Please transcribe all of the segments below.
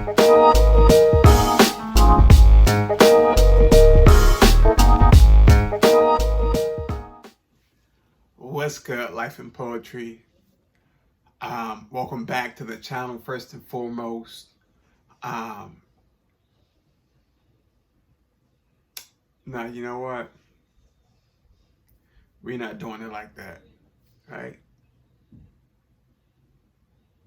What's good, life and poetry? Welcome back to the channel. First and foremost, now you know what? We're not doing it like that, right?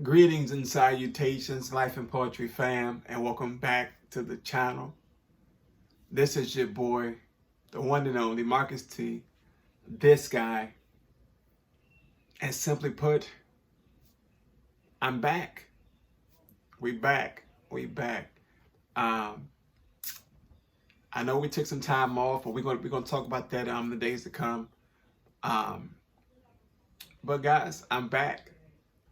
Greetings and salutations, life and poetry fam, and welcome back to the channel. This is your boy, the one and only Marcus T. This guy, and simply put, I'm back. We back. I know we took some time off, but we're gonna talk about that in the days to come. But guys, I'm back.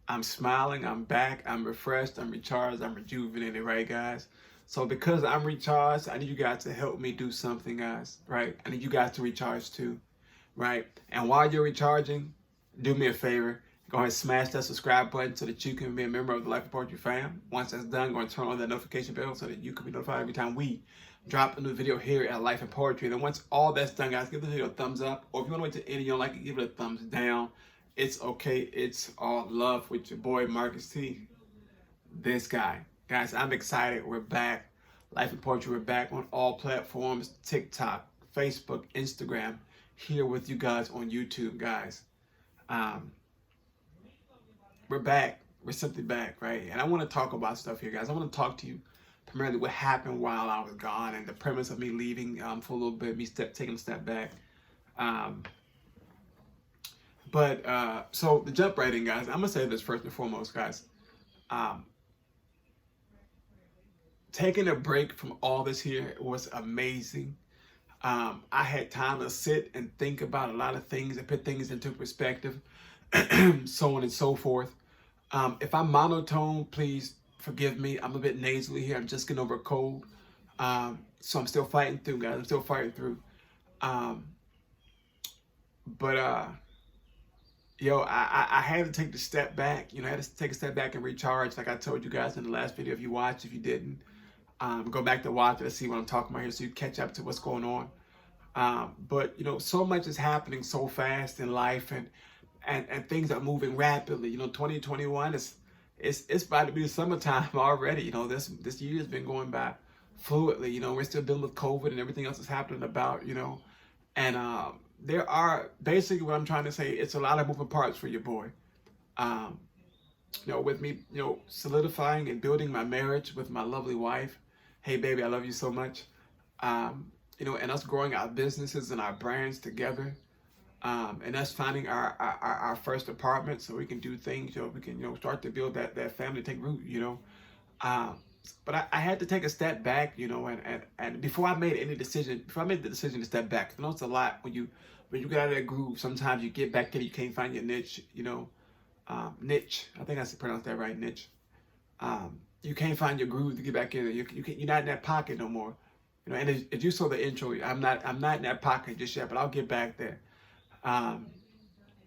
I'm smiling. I'm back. I'm refreshed. I'm recharged. I'm rejuvenated, right, guys? So because I'm recharged, I need you guys to help me do something, guys. Right? I need you guys to recharge too, right? And while you're recharging, do me a favor. Go ahead and smash that subscribe button so that you can be a member of the Life and Poetry fam. Once that's done, go and turn on that notification bell so that you can be notified every time we drop a new video here at Life and Poetry. And then once all that's done, guys, give the video a thumbs up. Or if you want to wait to end and you don't like it, give it a thumbs down. It's okay. It's all love with your boy, Marcus T. This guy. Guys, I'm excited. We're back. Life and Poetry, we're back on all platforms. TikTok, Facebook, Instagram. Here with you guys on YouTube, guys. We're back. We're simply back, right? And I want to talk about stuff here, guys. I want to talk to you primarily what happened while I was gone and the premise of me leaving for a little bit, me taking a step back. So the jump right in, guys. I'm gonna say this first and foremost, guys. Taking a break from all this here was amazing. I had time to sit and think about a lot of things and put things into perspective, so on and so forth. If I'm monotone, please forgive me. I'm a bit nasally here. I'm just getting over a cold. So I'm still fighting through, guys. I'm still fighting through. I had to take the step back. I had to take a step back and recharge, like I told you guys in the last video. If you watched, if you didn't, go back to watch it to see what I'm talking about here so you catch up to what's going on. But so much is happening so fast in life, and things are moving rapidly. 2021 it's about to be the summertime already. This year has been going by fluidly. We're still dealing with COVID and everything else that's happening about, and there are basically what I'm trying to say. It's a lot of moving parts for your boy. With me, solidifying and building my marriage with my lovely wife. Hey, baby, I love you so much. And us growing our businesses and our brands together. And us finding our first apartment so we can do things. We can, start to build that family, take root. But I had to take a step back, and before I made the decision to step back. I know it's a lot when you get out of that groove. Sometimes you get back in, you can't find your niche. Niche. I think I pronounced that right, niche. You can't find your groove to get back in. You're not in that pocket no more. And as you saw the intro, I'm not in that pocket just yet, but I'll get back there.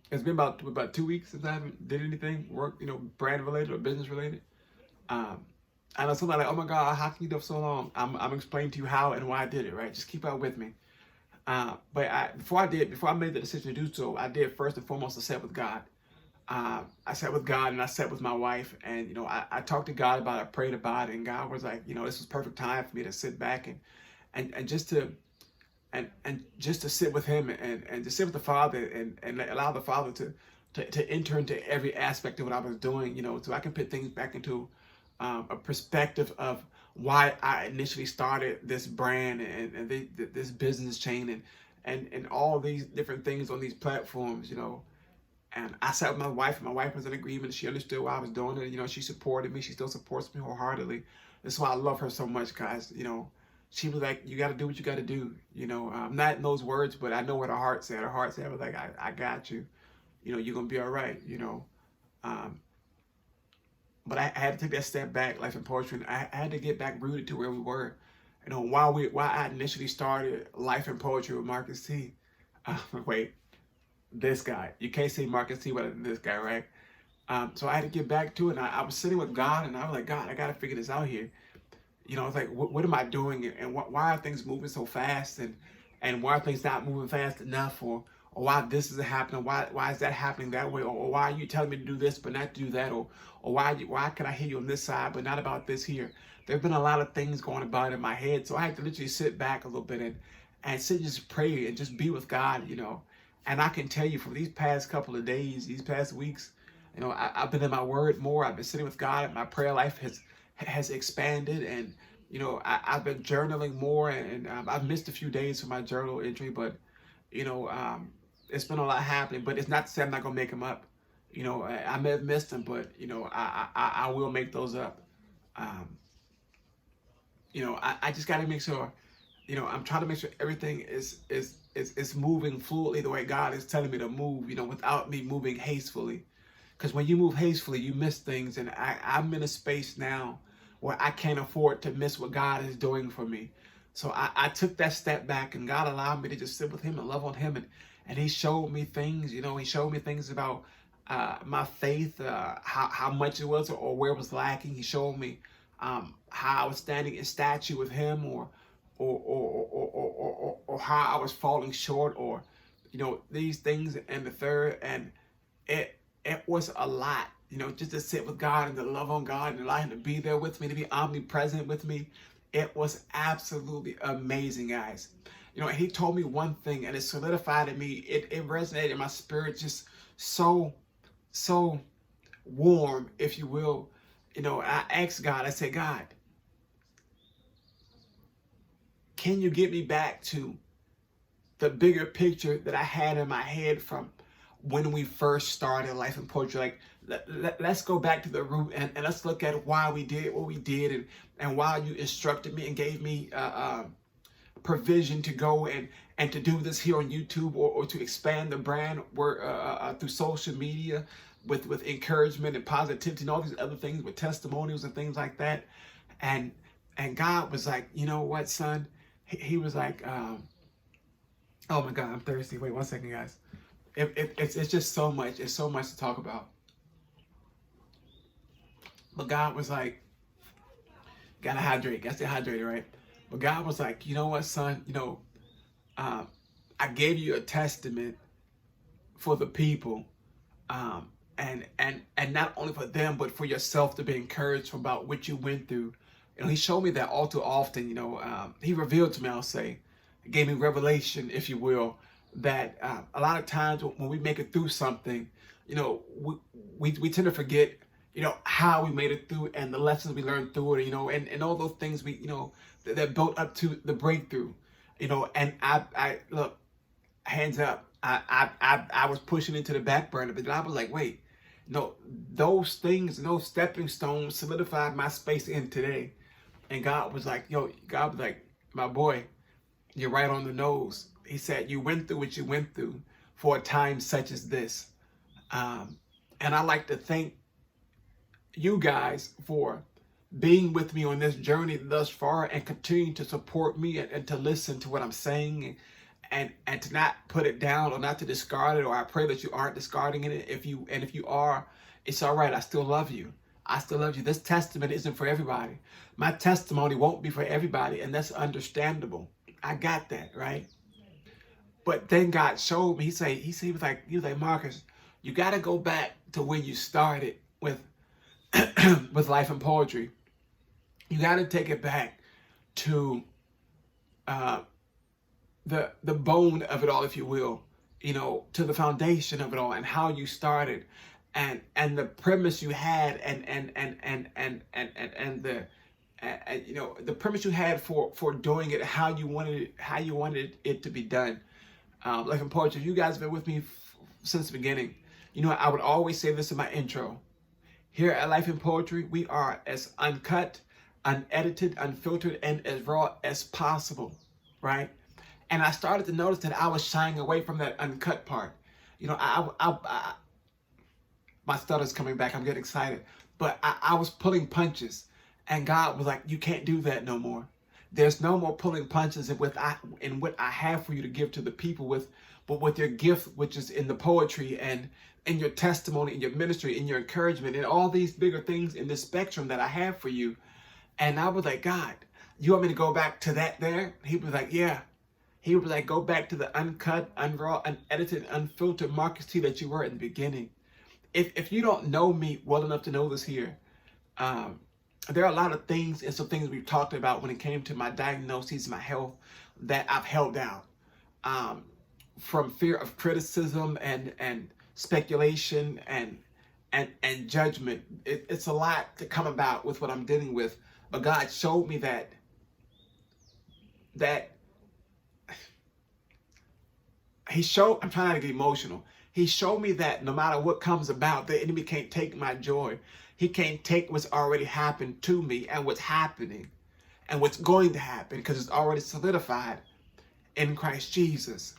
It's been about 2 weeks since I haven't did anything work, brand related or business related. I know somebody like, oh my God, how can you do it for so long? I'm explaining to you how and why I did it, right? Just keep up with me. But before I made the decision to do so, I did first and foremost I sat with God. I sat with God and I sat with my wife, and I talked to God about it, I prayed about it, and God was like, this was perfect time for me to sit back and just to sit with Him and to sit with the Father and allow the Father to enter into every aspect of what I was doing, so I can put things back into a perspective of why I initially started this brand and this business chain and all these different things on these platforms, And I sat with my wife, and my wife was in agreement. She understood why I was doing it. She supported me. She still supports me wholeheartedly. That's why I love her so much, guys. She was like, you got to do what you got to do. Not in those words, but I know what her heart said. Her heart said, was like, I got you. You're going to be all right, But I had to take that step back, life and poetry. And I had to get back rooted to where we were. Why I initially started Life and Poetry with Marcus T. Wait, this guy. You can't say Marcus T without this guy, right? So I had to get back to it. And I was sitting with God, and I was like, God, I got to figure this out here. It's like, what am I doing, and why are things moving so fast, and why are things not moving fast enough, or why this isn't happening, why is that happening that way, or why are you telling me to do this but not do that, or why can I hear you on this side but not about this here? There've been a lot of things going about in my head, so I had to literally sit back a little bit and sit, just pray and just be with God, And I can tell you, for these past couple of days, these past weeks, I've been in my word more. I've been sitting with God. My prayer life has expanded, and I've been journaling more, and I've missed a few days for my journal entry, but it's been a lot happening. But it's not to say I'm not gonna make them up. I may have missed them, but I will make those up. Um, I just got to make sure. I'm trying to make sure everything is moving fluidly the way God is telling me to move. Without me moving hastily. Because when you move hastily, you miss things. And I'm in a space now where I can't afford to miss what God is doing for me. So I took that step back, and God allowed me to just sit with him and love on him. And he showed me things, he showed me things about my faith, how much it was or where it was lacking. He showed me how I was standing in stature with him, or how I was falling short, or these things and the third. And it was a lot, just to sit with God and to love on God and allow him to be there with me, to be omnipresent with me. It was absolutely amazing, guys. And he told me one thing, and it solidified in me. It resonated in my spirit, just so warm, if you will. I asked God, I said, God, can you get me back to the bigger picture that I had in my head from when we first started Life in Poetry? Like, let's go back to the root, and let's look at why we did what we did, and why you instructed me and gave me provision to go and to do this here on YouTube, or to expand the brand through social media with encouragement and positivity and all these other things, with testimonials and things like that. And God was like, you know what, son? He was like, oh my God, I'm thirsty. Wait 1 second, guys. It's just so much. It's so much to talk about. But God was like, gotta hydrate. Gotta stay hydrated, right? But God was like, you know what, son? I gave you a testament for the people, and not only for them, but for yourself, to be encouraged about what you went through. He showed me that all too often. He revealed to me, I'll say, gave me revelation, if you will, that a lot of times when we make it through something, we tend to forget, how we made it through, and the lessons we learned through it, and all those things that built up to the breakthrough, and I look, hands up, I was pushing into the back burner, but then I was like, wait, no, those things, those stepping stones solidified my space in today. And God was like, my boy, you're right on the nose. He said, you went through what you went through for a time such as this. And I like to thank you guys for being with me on this journey thus far, and continuing to support me, and to listen to what I'm saying, and to not put it down, or not to discard it. Or I pray that you aren't discarding it. If you are, it's all right. I still love you. I still love you. This testament isn't for everybody. My testimony won't be for everybody, and that's understandable. I got that, right? But then God showed me. He was like, Marcus, you got to go back to where you started with with Life in Poetry. You got to take it back to the bone of it all, if you will. To the foundation of it all, and how you started, and the premise you had, and the premise you had for doing it, how you wanted it to be done. Life in Poetry, you guys have been with me since the beginning. I would always say this in my intro. Here at Life in Poetry, we are as uncut, unedited, unfiltered, and as raw as possible, right? And I started to notice that I was shying away from that uncut part. My stutter's coming back. I'm getting excited. But I was pulling punches. And God was like, you can't do that no more. There's no more pulling punches in what I have for you to give to the people but with your gift, which is in the poetry and in your testimony, in your ministry, in your encouragement, and all these bigger things in this spectrum that I have for you. And I was like, God, you want me to go back to that there? He was like, yeah. He was like, go back to the uncut, unraw, unedited, unfiltered Marcus T that you were in the beginning. If you don't know me well enough to know this here, there are a lot of things and some things we've talked about when it came to my diagnoses, my health, that I've held down. From fear of criticism and speculation and judgment. It's a lot to come about with what I'm dealing with. But God showed me that I'm trying not to get emotional. He showed me that no matter what comes about, the enemy can't take my joy. He can't take what's already happened to me and what's happening and what's going to happen, because it's already solidified in Christ Jesus.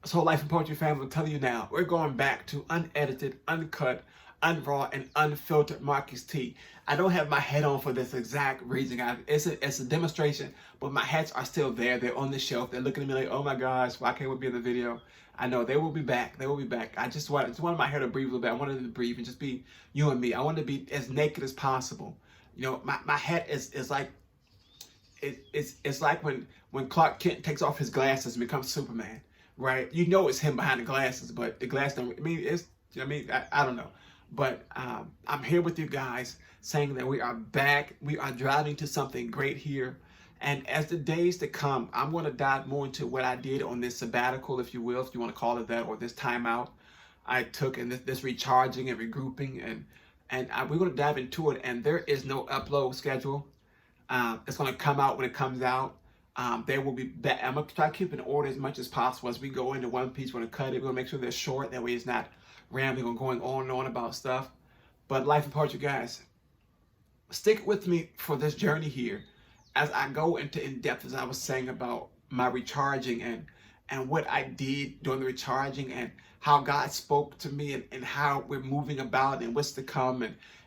So Life and Poetry family, I'm telling you now, we're going back to unedited, uncut, unraw, and unfiltered Marcus T. I don't have my head on for this exact reason. It's a demonstration, but my hats are still there. They're on the shelf. They're looking at me like, oh my gosh, why can't we be in the video? I know they will be back. They will be back. I just wanted my hair to breathe a little bit. I wanted it to breathe and just be you and me. I wanted to be as naked as possible. You know, my hat is like, it's like when Clark Kent takes off his glasses and becomes Superman, right? You know it's him behind the glasses, but the glass don't. I mean, I don't know. But I'm here with you guys saying that we are back. We are driving to something great here. And as the days to come, I'm going to dive more into what I did on this sabbatical, if you will, if you want to call it that, or this timeout I took, and this recharging and regrouping. And we're going to dive into it. And there is no upload schedule. It's going to come out when it comes out. There will be back. I'm going to try to keep in order as much as possible as we go into one piece. We're going to cut it. We're going to make sure they're short. That way it's not rambling or going on and on about stuff. But Life and Poetry guys, stick with me for this journey here as I go into in depth, as I was saying, about my recharging and what I did during the recharging and how God spoke to me and how we're moving about and what's to come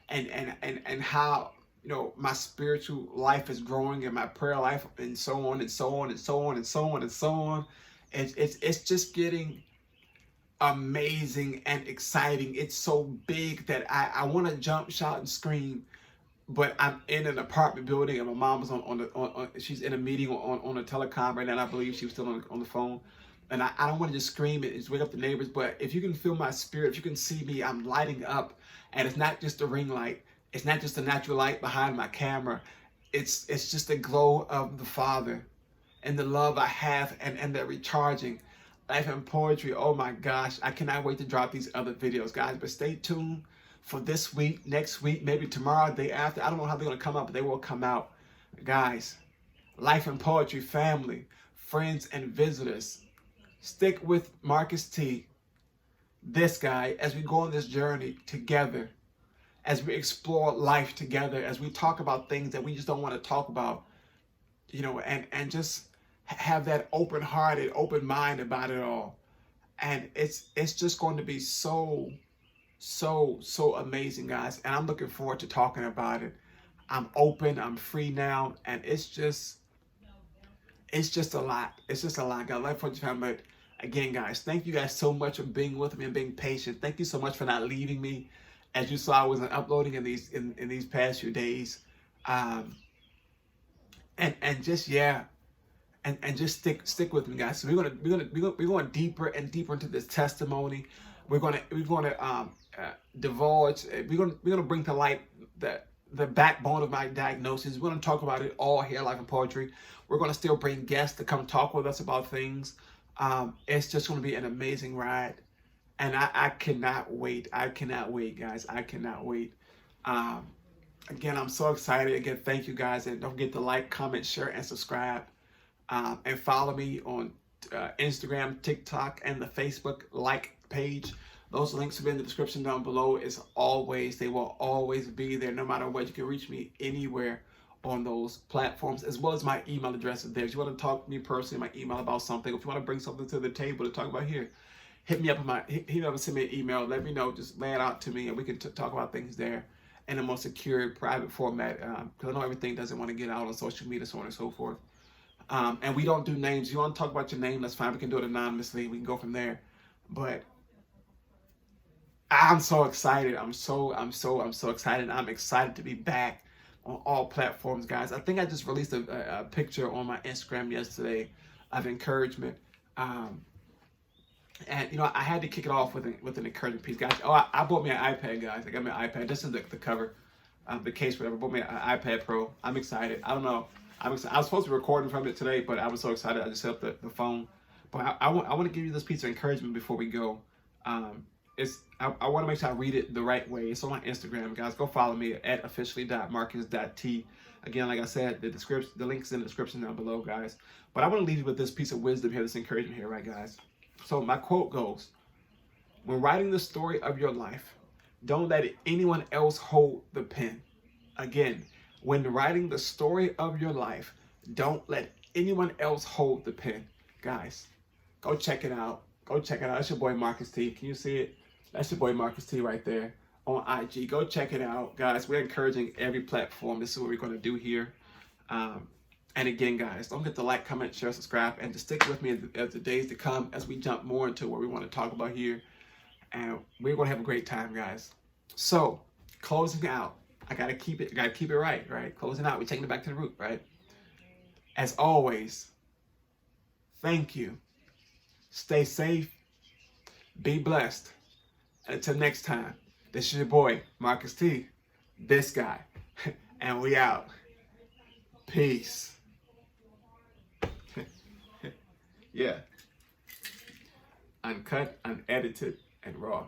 and how, you know, my spiritual life is growing and my prayer life and so on and so on and so on and so on and so on. It's just getting amazing and exciting. It's so big that I want to jump, shout, and scream, but I'm in an apartment building and my mom was on she's in a meeting on a telecom right now. And I believe she was still on the phone, and I don't want to just scream it and just wake up the neighbors. But if you can feel my spirit, if you can see me, I'm lighting up, and it's not just a ring light. It's not just a natural light behind my camera. It's just the glow of the Father and the love I have and the recharging. Life and Poetry, oh my gosh, I cannot wait to drop these other videos, guys. But stay tuned for this week, next week, maybe tomorrow, day after. I don't know how they're going to come out, but they will come out. Guys, Life and Poetry family, friends and visitors, stick with Marcus T, this guy, as we go on this journey together, as we explore life together, as we talk about things that we just don't want to talk about, you know, and just have that open-hearted, open mind about it all. And it's just going to be so amazing, guys. And I'm looking forward to talking about it. I'm open, I'm free now, and it's just a lot. It's just a lot, guys. Life Poetry family. But again, guys, thank you guys so much for being with me and being patient. Thank you so much for not leaving me. As you saw, I wasn't uploading in these past few days. And just, yeah. And just stick with me, guys. So we're going deeper and deeper into this testimony. We're gonna divulge. We're gonna bring to light the backbone of my diagnosis. We're gonna talk about it all here, Life and Poetry. We're gonna still bring guests to come talk with us about things. It's just gonna be an amazing ride, and I cannot wait. I cannot wait, guys. I cannot wait. Again, I'm so excited. Again, thank you, guys, and don't forget to like, comment, share, and subscribe. And follow me on Instagram, TikTok, and the Facebook like page. Those links will be in the description down below. They will always be there, no matter what. You can reach me anywhere on those platforms, as well as my email address is there. If you want to talk to me personally, my email about something, if you want to bring something to the table to talk about here, hit me up and send me an email. Let me know. Just lay it out to me, and we can talk about things there. in a more secure, private format, because I know everything doesn't want to get out on social media, so on and so forth. And we don't do names. You want to talk about your name, that's fine. We can do it anonymously. We can go from there. But I'm so excited. I'm so excited. I'm excited to be back on all platforms, guys. I think I just released a picture on my Instagram yesterday of encouragement. And you know, I had to kick it off with an encouraging piece, guys. Oh, I bought me an iPad, guys. I got me an iPad. This is the cover, the case, whatever. I bought me an iPad Pro. I'm excited. I don't know. I'm excited. I was supposed to be recording from it today, but I was so excited. I just set up the phone. But I want to give you this piece of encouragement before we go. I want to make sure I read it the right way. It's on my Instagram, guys. Go follow me at officially.marcus.t. Again, like I said, the link's in the description down below, guys. But I want to leave you with this piece of wisdom here, this encouragement here, right, guys? So my quote goes, when writing the story of your life, don't let anyone else hold the pen. Again, when writing the story of your life, don't let anyone else hold the pen. Guys, go check it out. Go check it out. That's your boy Marcus T. Can you see it? That's your boy Marcus T right there on IG. Go check it out, guys. We're encouraging every platform. This is what we're going to do here. And again, guys, don't forget to like, comment, share, subscribe, and to stick with me as the days to come as we jump more into what we want to talk about here. And we're going to have a great time, guys. So, closing out. I gotta keep it right? Closing out. We're taking it back to the root, right? As always, thank you. Stay safe. Be blessed. Until next time, this is your boy, Marcus T. This guy. And we out. Peace. Yeah. Uncut, unedited, and raw.